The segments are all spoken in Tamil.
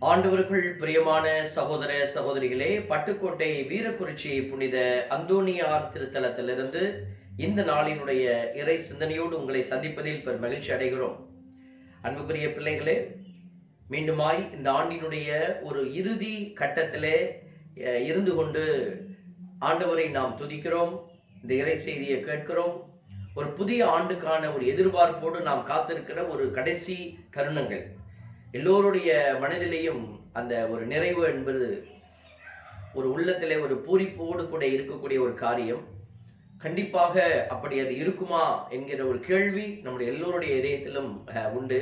ஆண்டவருக்குள் பிரியமான சகோதர சகோதரிகளே, பட்டுக்கோட்டை வீரக்குறிச்சி புனித அந்தோணியார் திருத்தலத்திலிருந்து இந்த நாளினுடைய இறை சிந்தனையோடு உங்களை சந்திப்பதில் பெரும் மகிழ்ச்சி அடைகிறோம். அன்புக்குரிய பிள்ளைகளே, மீண்டுமாய் இந்த ஆண்டினுடைய ஒரு இறுதி கட்டத்திலே இருந்து கொண்டு ஆண்டவரை நாம் துதிக்கிறோம். இந்த இறை செய்தியை கேட்கிறோம். ஒரு புதிய ஆண்டுக்கான ஒரு எதிர்பார்ப்போடு நாம் காத்திருக்கிற ஒரு கடைசி தருணங்கள். எல்லோருடைய மனதிலேயும் அந்த ஒரு நிறைவு என்பது ஒரு உள்ளத்திலே ஒரு பூரிப்போடு கூட இருக்கக்கூடிய ஒரு காரியம். கண்டிப்பாக அப்படி அது இருக்குமா என்கிற ஒரு கேள்வி நம்முடைய எல்லோருடைய இதயத்திலும் உண்டு.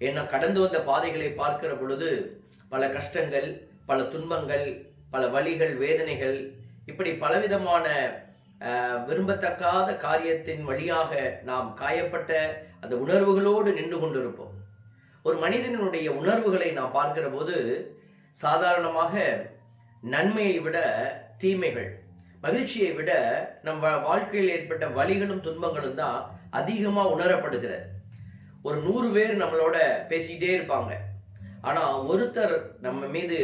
ஏன்னா கடந்து வந்த பாதைகளை பார்க்கிற பொழுது பல கஷ்டங்கள், பல துன்பங்கள், பல வலிகள், வேதனைகள், இப்படி பலவிதமான விரும்பத்தக்காத காரியத்தின் வழியாக நாம் காயப்பட்ட அந்த உணர்வுகளோடு நின்று கொண்டிருப்போம். ஒரு மனிதனுடைய உணர்வுகளை நாம் பார்க்கிற போது சாதாரணமாக நன்மையை விட தீமைகள், மகிழ்ச்சியை விட நம் வாழ்க்கையில் ஏற்பட்ட வலிகளும் துன்பங்களும் தான் அதிகமாக உணரப்படுகிறது. ஒரு 100 பேர் நம்மளோட பேசிக்கிட்டே இருப்பாங்க. ஆனால் ஒருத்தர் நம்ம மீது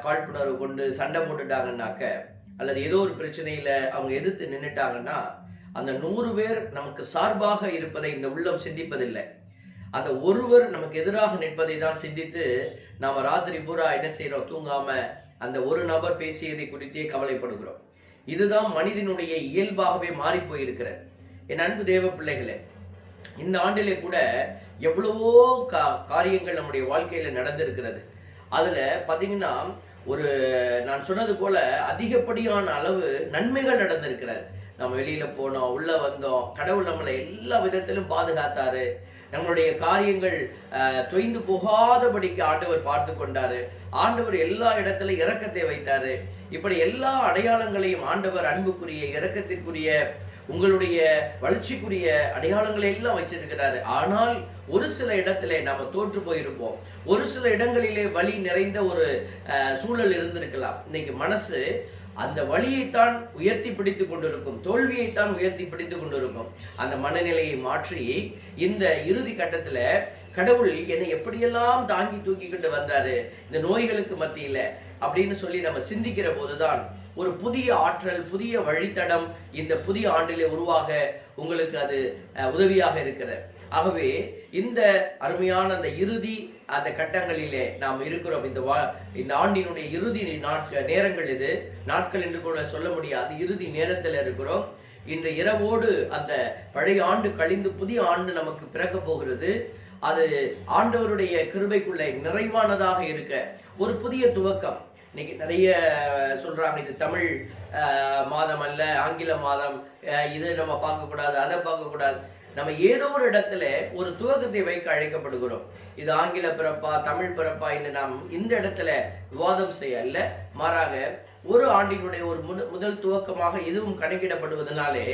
காழ்ப்புணர்வு கொண்டு சண்டை போட்டுட்டாங்கன்னாக்க, அல்லது ஏதோ ஒரு பிரச்சனையில் அவங்க எதிர்த்து நின்றுட்டாங்கன்னா, அந்த 100 பேர் நமக்கு சார்பாக இருப்பதை இந்த உள்ளம் சிந்திப்பதில்லை. அந்த ஒருவர் நமக்கு எதிராக நிற்பதை தான் சிந்தித்து நாம் ராத்திரி பூரா என்ன செய்கிறோம், தூங்காம அந்த ஒரு நபர் பேசியதை குறித்தே கவலைப்படுகிறோம். இதுதான் மனிதனுடைய இயல்பாகவே மாறி போயிருக்கிறது. என் அன்பு தேவ பிள்ளைகளே, இந்த ஆண்டிலே கூட எவ்வளவோ காரியங்கள் நம்முடைய வாழ்க்கையில நடந்திருக்கிறது. அதுல பாத்தீங்கன்னா ஒரு நான் சொன்னது போல அதிகப்படியான அளவு நன்மைகள் நடந்திருக்கிறது. நம்ம வெளியில போனோம், உள்ள வந்தோம், கடவுள் நம்மளை எல்லா விதத்திலும் பாதுகாத்தாரு. நம்மளுடைய காரியங்கள் தொய்ந்து போகாதபடிக்கு ஆண்டவர் பார்த்து கொண்டாரு. ஆண்டவர் எல்லா இடத்துல இரக்கத்தை வைத்தாரு. இப்படி எல்லா அடையாளங்களையும் ஆண்டவர் அன்புக்குரிய, இரக்கத்திற்குரிய, உங்களுடைய வளர்ச்சிக்குரிய அடையாளங்களை எல்லாம் வச்சிருக்கிறாரு. ஆனால் ஒரு சில இடத்துல நாம தோற்று போயிருப்போம். ஒரு சில இடங்களிலே வலி நிறைந்த ஒரு சூழல் இருந்திருக்கலாம். இன்னைக்கு மனசு அந்த வலியைத்தான் உயர்த்தி பிடித்து கொண்டிருக்கும், தோல்வியைத்தான் உயர்த்தி பிடித்து கொண்டிருக்கும். அந்த மனநிலையை மாற்றி இந்த இறுதி கட்டத்துல கடவுள் என்னை எப்படியெல்லாம் தாங்கி தூக்கி கொண்டு வந்தாரு இந்த நோய்களுக்கு மத்தியில அப்படின்னு சொல்லி நம்ம சிந்திக்கிற போதுதான் ஒரு புதிய ஆற்றல், புதிய வழித்தடம் இந்த புதிய ஆண்டிலே உருவாக உங்களுக்கு அது உதவியாக இருக்கிறது. ஆகவே இந்த அருமையான அந்த இறுதி அந்த கட்டங்களிலே நாம் இருக்கிறோம். இந்த ஆண்டினுடைய இறுதி நேரங்கள் இது. நாட்கள் என்று கூட சொல்ல முடியாது, இறுதி நேரத்தில் இருக்கிறோம். இன்று இரவோடு அந்த பழைய ஆண்டு கழிந்து புதிய ஆண்டு நமக்கு பிறக்க போகிறது. அது ஆண்டவருடைய கிருபைக்குள்ளே நிறைவானதாக இருக்க ஒரு புதிய துவக்கம். இன்னைக்கு நிறைய சொல்றாங்க, இது தமிழ் மாதம் அல்ல, ஆங்கில மாதம், இது நம்ம பார்க்கக்கூடாது, அதை பார்க்கக்கூடாது. நம்ம ஏதோ ஒரு இடத்துல ஒரு துவக்கத்தை வைக்க அழைக்கப்படுகிறோம். இது ஆங்கில பிறப்பா, தமிழ் பிறப்பா என்று நாம் இந்த இடத்துல விவாதம் செய்ய அல்ல, மாறாக ஒரு ஆண்டினுடைய ஒரு முதல் துவக்கமாக இதுவும் கணக்கிடப்படுவதனாலே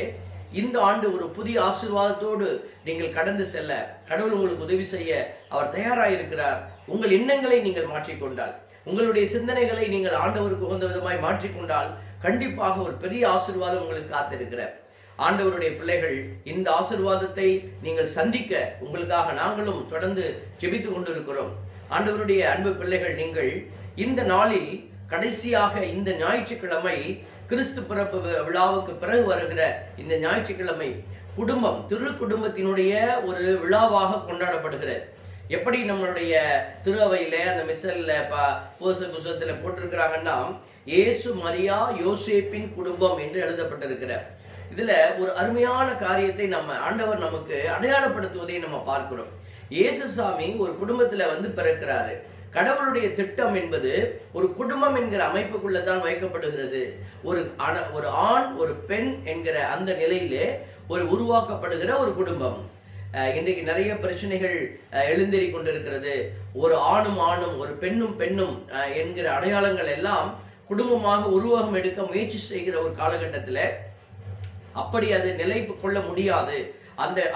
இந்த ஆண்டு ஒரு புதிய ஆசீர்வாதத்தோடு நீங்கள் கடந்து செல்ல கடவுள் உங்களுக்கு உதவி செய்ய அவர் தயாராயிருக்கிறார். உங்கள் எண்ணங்களை நீங்கள் மாற்றிக்கொண்டால், உங்களுடைய சிந்தனைகளை நீங்கள் ஆண்டவருக்கு உகந்த விதமாய் மாற்றிக்கொண்டால் கண்டிப்பாக ஒரு பெரிய ஆசீர்வாதம் உங்களுக்கு காத்திருக்கிறார். ஆண்டவருடைய பிள்ளைகள், இந்த ஆசீர்வாதத்தை நீங்கள் சந்திக்க உங்களுக்காக நாங்களும் தொடர்ந்து ஜெபித்து கொண்டிருக்கிறோம். ஆண்டவருடைய அன்பு பிள்ளைகள், நீங்கள் இந்த நாளில் கடைசியாக இந்த ஞாயிற்றுக்கிழமை, கிறிஸ்து பிறப்பு விழாவுக்கு பிறகு வருகிற இந்த ஞாயிற்றுக்கிழமை குடும்பம், திரு குடும்பத்தினுடைய ஒரு விழாவாக கொண்டாடப்படுகிறது. எப்படி நம்மளுடைய திரு அவையில அந்த மிசல்ல புஸ்தகத்துல போட்டிருக்கிறாங்கன்னா, இயேசு மரியா யோசேப்பின் குடும்பம் என்று எழுதப்பட்டிருக்கிறார். இதுல ஒரு அருமையான காரியத்தை நம்ம ஆண்டவர் நமக்கு அடையாளப்படுத்துவதை நம்ம பார்க்கிறோம். இயேசுசாமி ஒரு குடும்பத்துல பிறக்கிறாரு. கடவுளுடைய திட்டம் என்பது ஒரு குடும்பம் என்கிற அமைப்புக்குள்ளதான் வைக்கப்படுகிறது. ஒரு ஆண், ஒரு பெண் என்கிற அந்த நிலையிலே ஒரு உருவாக்கப்படுகிற ஒரு குடும்பம். இன்றைக்கு நிறைய பிரச்சனைகள் எழுந்தேறி கொண்டிருக்கிறது. ஒரு ஆணும் ஆணும், ஒரு பெண்ணும் பெண்ணும் என்கிற அடையாளங்கள் எல்லாம் குடும்பமாக உருவகம் எடுக்க முயற்சி செய்கிற ஒரு காலகட்டத்தில் அப்படி அது நிலை கொள்ள முடியாது,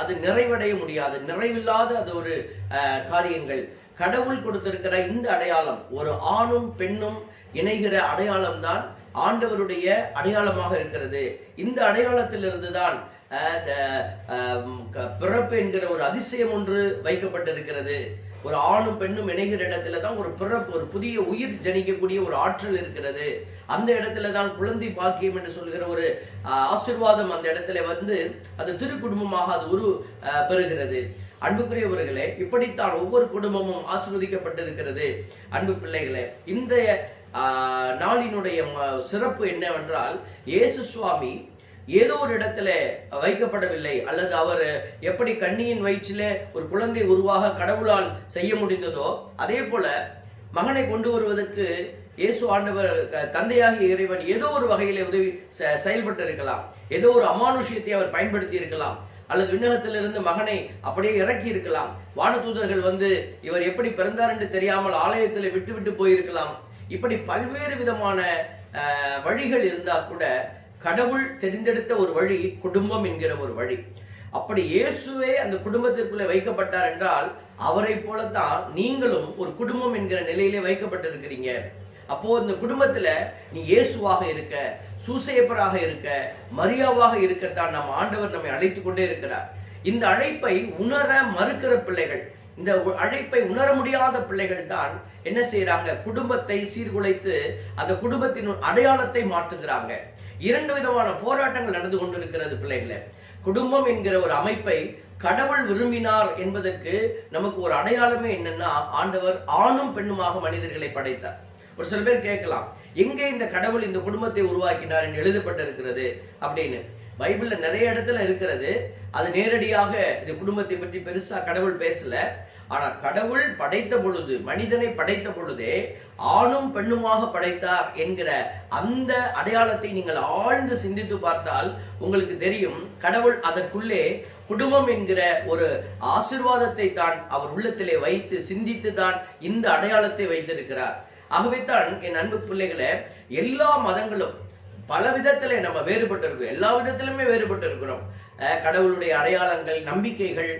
அது நிறைவடைய முடியாது, நிறைவில்லாத அது ஒரு காரியங்கள். கடவுள் கொடுத்திருக்கிற இந்த அடையாளம், ஒரு ஆணும் பெண்ணும் இணைகிற அடையாளம் தான் ஆண்டவருடைய அடையாளமாக இருக்கிறது. இந்த அடையாளத்திலிருந்து தான் பிறப்பு என்கிற ஒரு அதிசயம் ஒன்று வைக்கப்பட்டிருக்கிறது. ஒரு ஆணும் பெண்ணும் இணைகிற இடத்துல தான் ஒரு பிறப்பு, ஒரு புதிய உயிர் ஜனிக்கக்கூடிய ஒரு ஆற்றல் இருக்கிறது. அந்த இடத்துல தான் குழந்தை பாக்கியம் என்று சொல்கிற ஒரு ஆசீர்வாதம் அந்த இடத்துல வந்து அது திரு குடும்பமாக அது பெறுகிறது. அன்புக்குரியவர்களே, இப்படித்தான் ஒவ்வொரு குடும்பமும் ஆசீர்வதிக்கப்பட்டிருக்கிறது. அன்பு பிள்ளைகளே, இந்த நாளினுடைய சிறப்பு என்னவென்றால், இயேசு சுவாமி ஏதோ ஒரு இடத்துல வைக்கப்படவில்லை, அல்லது அவர் எப்படி கன்னியின் வயிற்றிலே ஒரு குழந்தை உருவாக கடவுளால் செய்ய முடிந்ததோ அதே போல மகனை கொண்டு வருவதற்கு இயேசு ஆண்டவர் தந்தையாகிய இறைவன் ஏதோ ஒரு வகையிலே உதவி செயல்பட்டு இருக்கலாம். ஏதோ ஒரு அமானுஷ்யத்தை அவர் பயன்படுத்தி இருக்கலாம், அல்லது விண்ணகத்திலிருந்து மகனை அப்படியே இறக்கி இருக்கலாம். வானதூதர்கள் வந்து இவர் எப்படி பிறந்தார் என்று தெரியாமல் ஆலயத்தில் விட்டு போயிருக்கலாம். இப்படி பல்வேறு விதமான வழிகள் இருந்தா கூட கடவுள் தெரிந்தெடுத்த ஒரு வழி குடும்பம் என்கிற ஒரு வழி. அப்படி இயேசுவே அந்த குடும்பத்திற்குள்ளே வைக்கப்பட்டார் என்றால் அவரை போலத்தான் நீங்களும் ஒரு குடும்பம் என்கிற நிலையிலே வைக்கப்பட்டிருக்கிறீங்க. அப்போ இந்த குடும்பத்துல நீ இயேசுவாக இருக்க, சூசேப்பராக இருக்க, மரியாவாக இருக்கத்தான் நம்ம ஆண்டவர் நம்மை அழைத்து கொண்டே இருக்கிறார். இந்த அழைப்பை உணர மறுக்கிற பிள்ளைகள், இந்த அழைப்பை உணர முடியாத பிள்ளைகள் தான் என்ன செய்யறாங்க? குடும்பத்தை சீர்குலைத்து அந்த குடும்பத்தின் அடையாளத்தை மாற்றுகிறாங்க. இரண்டு விதமான போராட்டங்கள் நடந்து கொண்டிருக்கிறது பிள்ளைகளே. குடும்பம் என்கிற ஒரு அமைப்பை கடவுள் விரும்பினார் என்பதற்கு நமக்கு ஒரு அடையாளமே என்னன்னா, ஆண்டவர் ஆணும் பெண்ணுமாக மனிதர்களை படைத்தார். ஒரு சில பேர் கேட்கலாம், எங்கே இந்த கடவுள் இந்த குடும்பத்தை உருவாக்கினார் என்று எழுதப்பட்டிருக்கிறது அப்படின்னு. பைபிள்ல நிறைய இடத்துல இருக்கிறது. அது நேரடியாக இந்த குடும்பத்தை பற்றி பெருசா கடவுள் பேசல. ஆனா கடவுள் படைத்த பொழுது, மனிதனை படைத்த பொழுதே ஆணும் பெண்ணுமாக படைத்தார் என்கிற அந்த அடையாளத்தை நீங்கள் ஆழ்ந்து சிந்தித்து பார்த்தால் உங்களுக்கு தெரியும், கடவுள் அதற்குள்ளே குடும்பம் என்கிற ஒரு ஆசீர்வாதத்தை தான் அவர் உள்ளத்திலே வைத்து சிந்தித்து தான் இந்த அடையாளத்தை வைத்திருக்கிறார். ஆகவே தான் என் அன்பு பிள்ளைகளை, எல்லா மதங்களும் பல விதத்திலே நம்ம வேறுபட்டு இருக்கோம், எல்லா விதத்திலுமே வேறுபட்டு இருக்கிறோம். கடவுளுடைய அடையாளங்கள், நம்பிக்கைகள்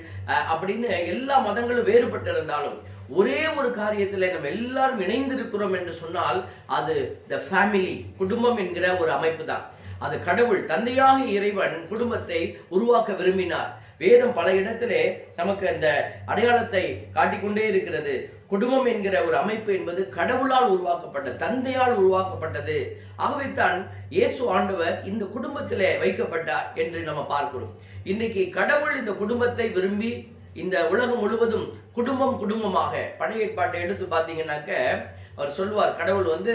அப்படின்னு எல்லா மதங்களும் வேறுபட்டு இருந்தாலும் ஒரே ஒரு காரியத்தில் நம்ம எல்லாரும் இணைந்திருக்கிறோம் என்று சொன்னால் அது த ஃபேமிலி, குடும்பம் என்கிற ஒரு அமைப்பு தான். அது கடவுள் தந்தையாக இறைவன் குடும்பத்தை உருவாக்க விரும்பினார். வேதம் பல இடத்திலே நமக்கு அந்த அடையாளத்தை காட்டிக்கொண்டே இருக்கிறது. குடும்பம் என்கிற ஒரு அமைப்பு என்பது கடவுளால் உருவாக்கப்பட்ட, தந்தையால் உருவாக்கப்பட்டது. ஆகவே தான் இயேசு ஆண்டவர் இந்த குடும்பத்திலே வைக்கப்பட்டார் என்று நம்ம பார்க்கிறோம். இன்னைக்கு கடவுள் இந்த குடும்பத்தை விரும்பி இந்த உலகம் முழுவதும் குடும்பமாக, பழைய ஏற்பாட்டை எடுத்து பார்த்தீங்கன்னாக்க அவர் சொல்வார், கடவுள் வந்து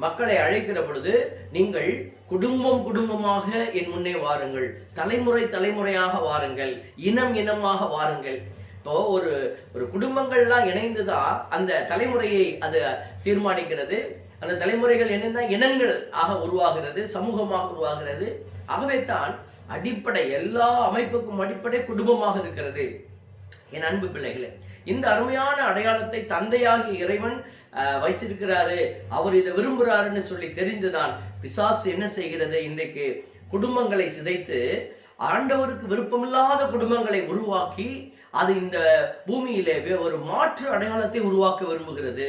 மக்களை அழைக்கிற பொழுது நீங்கள் குடும்பமாக என் முன்னே வாருங்கள், தலைமுறையாக வாருங்கள், இனமாக வாருங்கள். இப்போ ஒரு குடும்பங்கள்லாம் இணைந்துதான் அந்த தலைமுறையை அது தீர்மானிக்கிறது. அந்த தலைமுறைகள் இணைந்தா இனங்கள் ஆக உருவாகிறது, சமூகமாக உருவாகிறது. ஆகவே தான் அடிப்படை, எல்லா அமைப்புக்கும் அடிப்படை குடும்பமாக இருக்கிறது. என் அன்பு பிள்ளைகளே, இந்த அருமையான அடையாளத்தை தந்தையாகிய இறைவன் வைச்சிருக்கிறாரு, அவர் இதை விரும்புகிறாருன்னு சொல்லி தெரிந்துதான் பிசாசு என்ன செய்கிறது? இன்றைக்கு குடும்பங்களை சிதைத்து ஆண்டவருக்கு விருப்பமில்லாத குடும்பங்களை உருவாக்கி அது இந்த பூமியிலே ஒரு மாற்று அடையாளத்தை உருவாக்க விரும்புகிறது.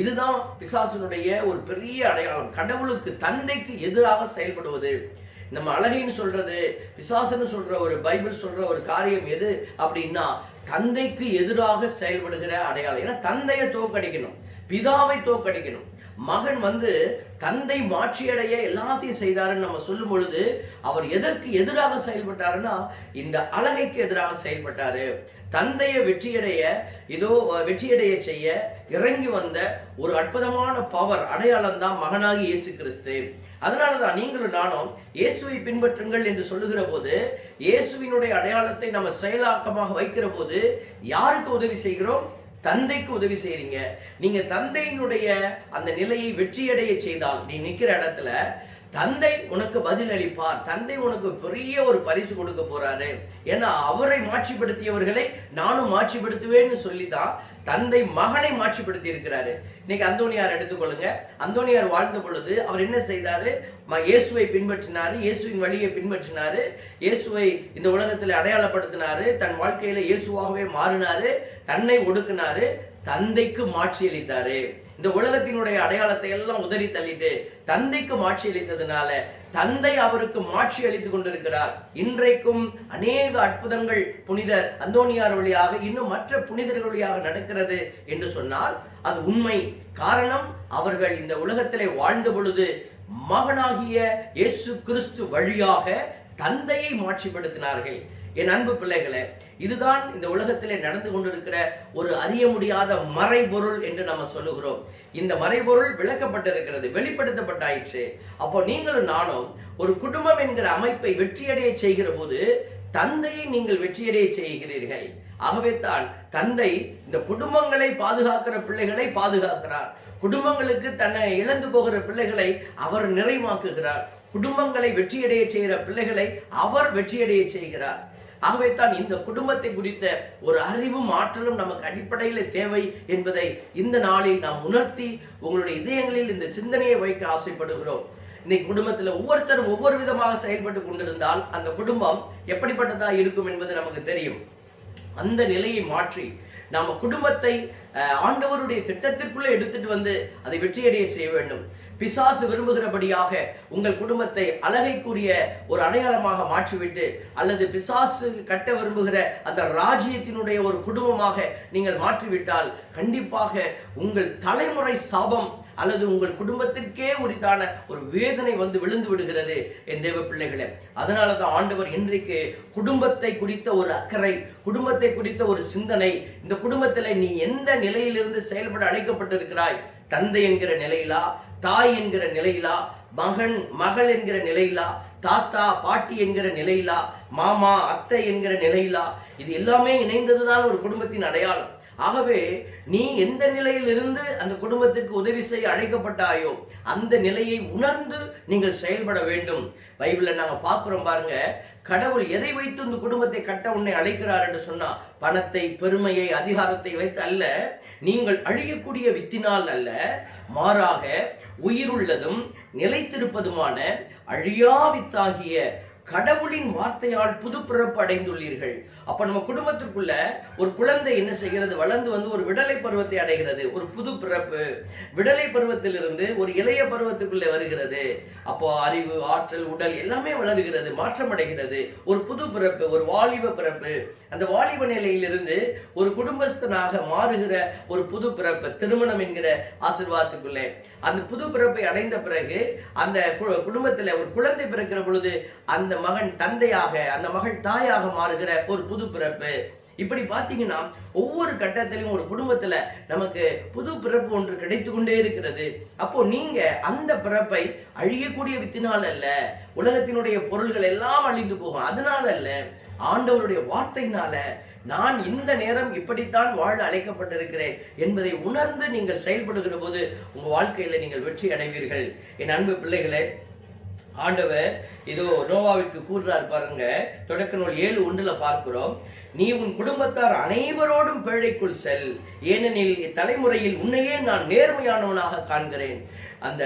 இதுதான் பிசாசுனுடைய ஒரு பெரிய அடையாளம். கடவுளுக்கு, தந்தைக்கு எதிராக செயல்படுவது. நம்ம அழகைன்னு சொல்றது, பிசாசுன்னு சொல்ற ஒரு பைபிள் சொல்ற ஒரு காரியம் எது அப்படின்னா, தந்தைக்கு எதிராக செயல்படுகிற அடையாளம். ஏன்னா தந்தையை தோற்கடிக்கணும், பிதாவை தோற்கடிக்கணும். மகன் வந்து தந்தை மாட்சியடைய எல்லாத்தையும் செய்தாருன்னு நம்ம சொல்லும் பொழுது அவர் எதற்கு எதிராக செயல்பட்டாருன்னா இந்த அழகைக்கு எதிராக செயல்பட்டாரு. தந்தையை வெற்றியடைய செய்ய இறங்கி வந்த ஒரு அற்புதமான பவர், அடையாளம் தான் மகனாகி இயேசு கிறிஸ்து. அதனாலதான் நீங்களும் நானும் இயேசுவை பின்பற்றுங்கள் என்று சொல்லுகிற போது, இயேசுவினுடைய அடையாளத்தை நம்ம செயலாக்கமாக வைக்கிற போது யாருக்கு உதவி செய்கிறோம்? தந்தைக்கு உதவி செய்றீங்க. நீங்க தந்தையினுடைய அந்த நிலையை வெற்றியடைய செய்தால், நீ நிக்கிற இடத்துல தந்தை உனக்கு பதில் அளிப்பார். தந்தை உனக்கு பெரிய ஒரு பரிசு கொடுக்க போறாரு. ஏன்னா அவரை மாட்சிப்படுத்தியவர்களை நானும் மாட்சிப்படுத்துவேன்னு சொல்லிதான் தந்தை மகனை மாட்சிப்படுத்தி இருக்கிறாரு. இன்னைக்கு அந்தோனியார் எடுத்துக்கொள்ளுங்க. அந்தோனியார் வாழ்ந்த பொழுது அவர் என்ன செய்தாரு? இயேசுவை பின்பற்றினாரு, இயேசுவின் வழியை பின்பற்றினாரு, இயேசுவை இந்த உலகத்தில் அடையாளப்படுத்தினாரு, தன் வாழ்க்கையில இயேசுவாகவே மாறினாரு, தன்னை ஒடுக்கினாரு, தந்தைக்கு மாட்சி அளித்தாரு. இந்த உலகத்தினுடைய அடையாளத்தை எல்லாம் உதறி தள்ளிட்டு தந்தைக்கு மாட்சி அளித்ததுனால தந்தை அவருக்கு மாட்சி அளித்துக் கொண்டிருக்கிறார். இன்றைக்கும் அநேக அற்புதங்கள் புனிதர் அந்தோனியார் வழியாக இன்னும் மற்ற புனிதர்கள் வழியாக நடக்கிறது என்று சொன்னால் அது உண்மை. காரணம், அவர்கள் இந்த உலகத்திலே வாழ்ந்த பொழுது மகனாகிய இயேசு கிறிஸ்து வழியாக தந்தையை மாட்சிப்படுத்தினார்கள். என் அன்பு பிள்ளைகளே, இதுதான் இந்த உலகத்திலே நடந்து கொண்டிருக்கிற ஒரு அறிய முடியாத மறைபொருள் என்று நம்ம சொல்லுகிறோம். இந்த மறைபொருள் விளக்கப்பட்டிருக்கிறது, வெளிப்படுத்தப்பட்டாயிற்று. அப்போ நீங்களும் நானும் ஒரு குடும்பம் என்கிற அமைப்பை வெற்றியடைய செய்கிற போது தந்தையை நீங்கள் வெற்றியடைய செய்கிறீர்கள். ஆகவே தான் தந்தை இந்த குடும்பங்களை பாதுகாக்கிற பிள்ளைகளை பாதுகாக்கிறார். குடும்பங்களுக்கு தன்னை இழந்து போகிற பிள்ளைகளை அவர் நிறைவாக்குகிறார். குடும்பங்களை வெற்றியடைய செய்கிற பிள்ளைகளை அவர் வெற்றியடைய செய்கிறார். ஆகவே தான் இந்த குடும்பத்தை குறித்த ஒரு அறிவும் ஆற்றலும் நமக்கு அடிப்படையில் தேவை என்பதை இந்த நாளில் நாம் உணர்த்தி உங்களுடைய இதயங்களில் இந்த சிந்தனையை வைக்க ஆசைப்படுகிறோம். இன்னைக்கு குடும்பத்தில் ஒவ்வொருத்தரும் ஒவ்வொரு விதமாக செயல்பட்டு கொண்டிருந்தால் அந்த குடும்பம் எப்படிப்பட்டதா இருக்கும் என்பது நமக்கு தெரியும். அந்த நிலையை மாற்றி நாம குடும்பத்தை ஆண்டவருடைய திட்டத்திற்குள்ளே எடுத்துட்டு வந்து அதை வெற்றியடைய செய்ய வேண்டும். பிசாசு விரும்புகிறபடியாக உங்கள் குடும்பத்தை அழகைக்குரிய ஒரு அடையாளமாக மாற்றிவிட்டு, அல்லது பிசாசு கட்ட விரும்புகிற அந்த ராஜ்யத்தினுடைய ஒரு குடும்பமாக நீங்கள் மாற்றிவிட்டால் கண்டிப்பாக உங்கள் தலைமுறை சாபம் அல்லது உங்கள் குடும்பத்திற்கே உரித்தான ஒரு வேதனை வந்து விழுந்து விடுகிறது என் தேவ பிள்ளைகளே. அதனால தான் ஆண்டவர் இன்றைக்கு குடும்பத்தை குறித்த ஒரு அக்கறை, குடும்பத்தை குறித்த ஒரு சிந்தனை, இந்த குடும்பத்தில் நீ எந்த நிலையிலிருந்து செயல்பட அழைக்கப்பட்டிருக்கிறாய், தந்தை என்கிற நிலையிலா, தாய் என்கிற நிலையிலா, மகன் மகள் என்கிற நிலையிலா, தாத்தா பாட்டி என்கிற நிலையிலா, மாமா அத்தை என்கிற நிலையிலா, இது எல்லாமே இணைந்ததுதான் ஒரு குடும்பத்தின் அடையாளம். ஆகவே நீ எந்த நிலையில் இருந்து அந்த குடும்பத்துக்கு உதவி செய்ய அழைக்கப்பட்டாயோ அந்த நிலையை உணர்ந்து நீங்கள் செயல்பட வேண்டும். பைபிள்ல நாங்க பார்க்கிறோம் பாருங்க, கடவுள் எதை வைத்து இந்த குடும்பத்தை கட்ட உன்னை அழைக்கிறார் என்று சொன்னா பணத்தை, பெருமையை, அதிகாரத்தை வைத்து அல்ல, நீங்கள் அழியக்கூடிய வித்தினால் அல்ல, மாறாக உயிருள்ளதும் நிலைத்திருப்பதுமான அழியா வித்தாகிய கடவுளின் வார்த்தையால் புது பிறப்பு அடைந்துள்ளீர்கள். அப்ப நம்ம குடும்பத்திற்குள்ள ஒரு குழந்தை என்ன செய்கிறது, வளர்ந்து வந்து ஒரு விடலை பருவத்தை அடைகிறது, ஒரு புது பிறப்பு. விடலை பருவத்திலிருந்து ஒரு இளைய பருவத்துக்குள்ளே வருகிறது. அப்போ அறிவு, ஆற்றல், உடல் எல்லாமே வளர்கிறது, மாற்றம் அடைகிறது. ஒரு புது பிறப்பு, ஒரு வாலிப பிறப்பு. அந்த வாலிப நிலையிலிருந்து ஒரு குடும்பஸ்தனாக மாறுகிற ஒரு புது பிறப்பு, திருமணம் என்கிற ஆசீர்வாதத்துக்குள்ளே அந்த புது பிறப்பை அடைந்த பிறகு அந்த குடும்பத்தில் ஒரு குழந்தை பிறக்கிற பொழுது அந்த மகன் தந்தையாக, அந்த மகள் தாயாக மாறுகிற ஒரு புது பிறப்பு. இப்படி பார்த்தீங்கன்னா ஒவ்வொரு கட்டத்திலும் ஒரு குடும்பத்துல நமக்கு புது பிறப்பு ஒன்று கிடைத்து கொண்டே இருக்கிறது. அப்போ நீங்க அந்த பிறப்பை அழியக்கூடிய வித்தினால் அல்ல, உலகத்தினுடைய பொருள்கள் எல்லாம் அழிந்து போகும் அதனால அல்ல, ஆண்டவருடைய வார்த்தையினால நான் இந்த நேரம் இப்படித்தான் வாழ அழைக்கப்பட்டிருக்கிறேன் என்பதை உணர்ந்து நீங்கள் செயல்படுகிற போது உங்க வாழ்க்கையில நீங்கள் வெற்றி அடைவீர்கள். என் அன்பு பிள்ளைகளே, ஆண்டவர் இதோ நோவாவிற்கு கூறுறார் பாருங்க. தொடக்க நூல் 7:1 பார்க்கிறோம், நீ உன் குடும்பத்தார் அனைவரோடும் பேழைக்குள் செல், ஏனெனில் தலைமுறையில் உன்னையே நான் நேர்மையானவனாக காண்கிறேன். அந்த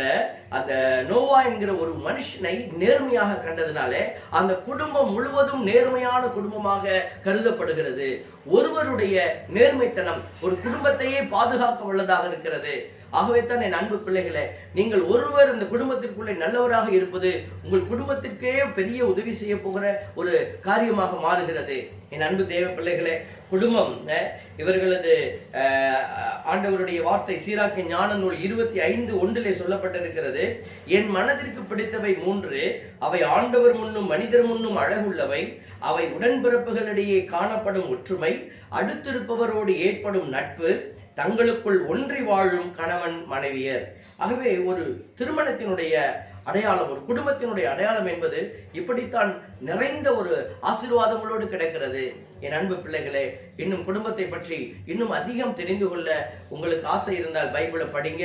அந்த நோவா என்கிற ஒரு மனுஷனை நேர்மையாக கண்டதுனாலே அந்த குடும்பம் முழுவதும் நேர்மையான குடும்பமாக கருதப்படுகிறது. ஒருவருடைய நேர்மைத்தனம் ஒரு குடும்பத்தையே காக்க வல்லதாக இருக்கிறது. ஆகவே தான் என் அன்பு பிள்ளைகளே, நீங்கள் ஒருவர் இந்த குடும்பத்திற்குள்ளே நல்லவராக இருப்பது உங்கள் குடும்பத்திற்கே பெரிய உதவி செய்ய போகிற ஒரு காரியமாக மாறுகிறது. என் அன்பு தேவ பிள்ளைகளே, குடும்பம் இவர்களது ஆண்டவருடைய வார்த்தை சீராக்கின் ஞான நூல் 25:1 சொல்லப்பட்டிருக்கிறது, என் மனதிற்கு பிடித்தவை 3, அவை ஆண்டவர் முன்னும் மனிதர் முன்னும் அழகுள்ளவை, அவை உடன்பிறப்புகளிடையே காணப்படும் ஒற்றுமை, அடுத்திருப்பவரோடு ஏற்படும் நட்பு, தங்களுக்குள் ஒன்றி வாழும் கணவன் மனைவியர். ஆகவே ஒரு திருமணத்தினுடைய அடையாளம், ஒரு குடும்பத்தினுடைய அடையாளம் என்பது இப்படித்தான் நிறைந்த ஒரு ஆசீர்வாதங்களோடு கிடைக்கிறது. என் அன்பு பிள்ளைகளே, இன்னும் குடும்பத்தை பற்றி இன்னும் அதிகம் தெரிந்து கொள்ள உங்களுக்கு ஆசை இருந்தால் பைபிளை படிங்க.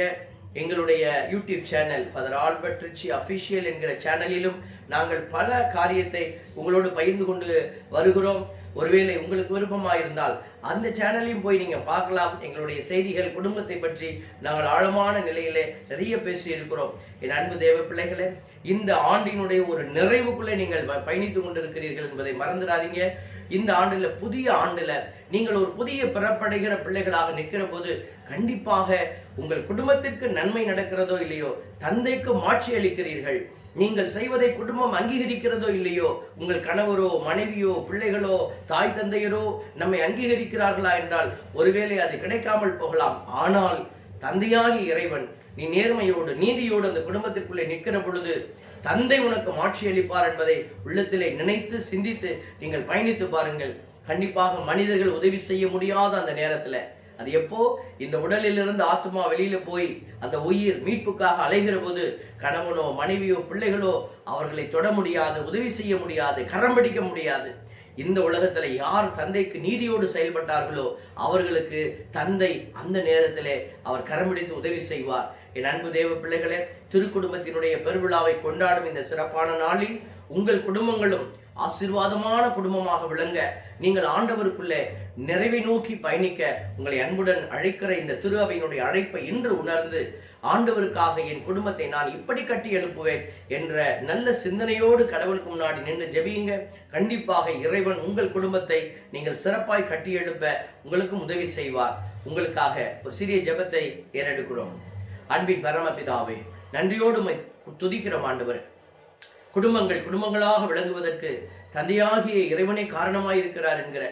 எங்களுடைய YouTube channel Father Albert Richie official என்கிற சேனலிலும் நாங்கள் பல காரியத்தை உங்களோடு பகிர்ந்து கொண்டு வருகிறோம். ஒருவேளை உங்களுக்கு விருப்பமாக இருந்தால் அந்த சேனலையும் போய் நீங்கள் பார்க்கலாம். எங்களுடைய செய்திகள் குடும்பத்தை பற்றி நாங்கள் ஆழமான நிலையிலே நிறைய பேசி இருக்கிறோம். என் அன்பு தேவ பிள்ளைகளே, இந்த ஆண்டினுடைய ஒரு நிறைவுக்குள்ளே நீங்கள் பயணித்து கொண்டிருக்கிறீர்கள் என்பதை மறந்துடாதீங்க. இந்த ஆண்டுல, புதிய ஆண்டுல நீங்கள் ஒரு புதிய பிறப்படைகிற பிள்ளைகளாக நிற்கிற போது கண்டிப்பாக உங்கள் குடும்பத்திற்கு நன்மை நடக்கிறதோ இல்லையோ, தந்தைக்கு மாட்சி அளிக்கிறீர்கள். நீங்கள் செய்வதை குடும்பம் அங்கீகரிக்கிறதோ இல்லையோ, உங்கள் கணவரோ மனைவியோ பிள்ளைகளோ தாய் தந்தையரோ நம்மை அங்கீகரிக்கிறார்களா என்றால் ஒருவேளை அது கிடைக்காமல் போகலாம். ஆனால் தந்தையாகி இறைவன், நீ நேர்மையோடு நீதியோடு அந்த குடும்பத்திற்குள்ளே நிற்கிற பொழுது தந்தை உனக்கு மாட்சி அளிப்பார் என்பதை உள்ளத்திலே நினைத்து சிந்தித்து நீங்கள் பயணித்து பாருங்கள். கண்டிப்பாக மனிதர்கள் உதவி செய்ய முடியாத அந்த நேரத்துல, அது எப்போ இந்த உடலிலிருந்து ஆத்மா வெளியில போய் அந்த உயிர் மீட்புக்காக அலைகிற போது கணவனோ மனைவியோ பிள்ளைகளோ அவர்களை தொட முடியாது, உதவி செய்ய முடியாது, கரம் பிடிக்க முடியாது. இந்த உலகத்துல யார் தந்தைக்கு நீதியோடு செயல்பட்டார்களோ அவர்களுக்கு தந்தை அந்த நேரத்திலே அவர் கரம் பிடித்து உதவி செய்வார். என் அன்பு தேவ பிள்ளைகளே, திருக்குடும்பத்தினுடைய பெருவிழாவை கொண்டாடும் இந்த சிறப்பான நாளில் உங்கள் குடும்பங்களும் ஆசீர்வாதமான குடும்பமாக விளங்க, நீங்கள் ஆண்டவருக்குள்ளே நிறைவை நோக்கி பயணிக்க உங்களை அன்புடன் அழைக்கிற இந்த திரு அவையினுடைய அழைப்பை இன்று உணர்ந்து, ஆண்டவருக்காக என் குடும்பத்தை நான் இப்படி கட்டி எழுப்புவேன் என்ற நல்ல சிந்தனையோடு கடவுளுக்கு முன்னாடி நின்று ஜெபியுங்க. கண்டிப்பாக இறைவன் உங்கள் குடும்பத்தை நீங்கள் சிறப்பாய் கட்டி எழுப்ப உங்களுக்கும் உதவி செய்வார். உங்களுக்காக ஒரு சிறிய ஜெபத்தை ஏறெடுக்கிறோம். அன்பின் பரமபிதாவே, நன்றியோடு துதிக்கிறோம் ஆண்டவர். குடும்பங்களாக விளங்குவதற்கு தந்தையாகிய இறைவனை காரணமாயிருக்கிறார் என்கிற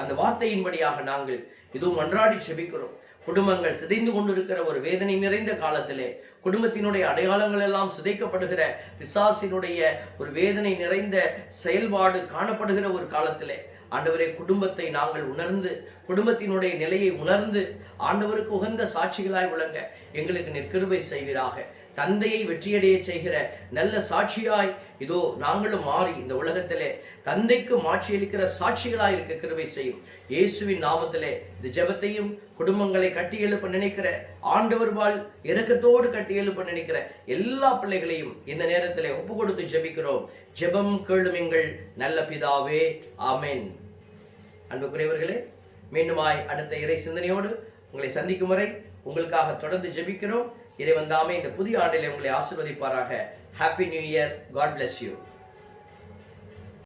அந்த வார்த்தையின்படியாக நாங்கள் இதுவும் மன்றாடி செபிக்கிறோம். குடும்பங்கள் சிதைந்து கொண்டிருக்கிற ஒரு வேதனை நிறைந்த காலத்திலே, குடும்பத்தினுடைய அடையாளங்கள் எல்லாம் சிதைக்கப்படுகிற பிசாசினுடைய ஒரு வேதனை நிறைந்த செயல்பாடு காணப்படுகிற ஒரு காலத்திலே ஆண்டவரே, குடும்பத்தை நாங்கள் உணர்ந்து, குடும்பத்தினுடைய நிலையை உணர்ந்து ஆண்டவருக்கு உகந்த சாட்சிகளாய் விளங்க எங்களுக்கு நீர் கிருபை செய்வீராக. தந்தையை வெற்றியடைய செய்கிற நல்ல சாட்சியாய் இதோ நாங்களும் மாறி இந்த உலகத்திலே தந்தைக்கு மாட்சி அளிக்கிற சாட்சிகளாய் இருக்க கிருபை செய்யும். இயேசுவின் நாமத்திலே இந்த ஜெபத்தையும் குடும்பங்களை கட்டி எழுப்ப நினைக்கிற, ஆண்டவர் வாழ் இரக்கத்தோடு கட்டி எழுப்ப நினைக்கிற எல்லா பிள்ளைகளையும் இந்த நேரத்திலே ஒப்பு கொடுத்து ஜெபிக்கிறோம். ஜெபம் கேளும் எங்கள் நல்ல பிதாவே, ஆமென். அன்புக்குரியவர்களே, மீண்டுமாய் அடுத்த இறை சிந்தனையோடு உங்களை சந்திக்கும் வரை உங்களுக்காக தொடர்ந்து ஜெபிக்கிறோம். இறைவன் தாமே இந்த புதிய ஆண்டிலே உங்களை ஆசீர்வதிப்பாராக. Happy new year. God bless you.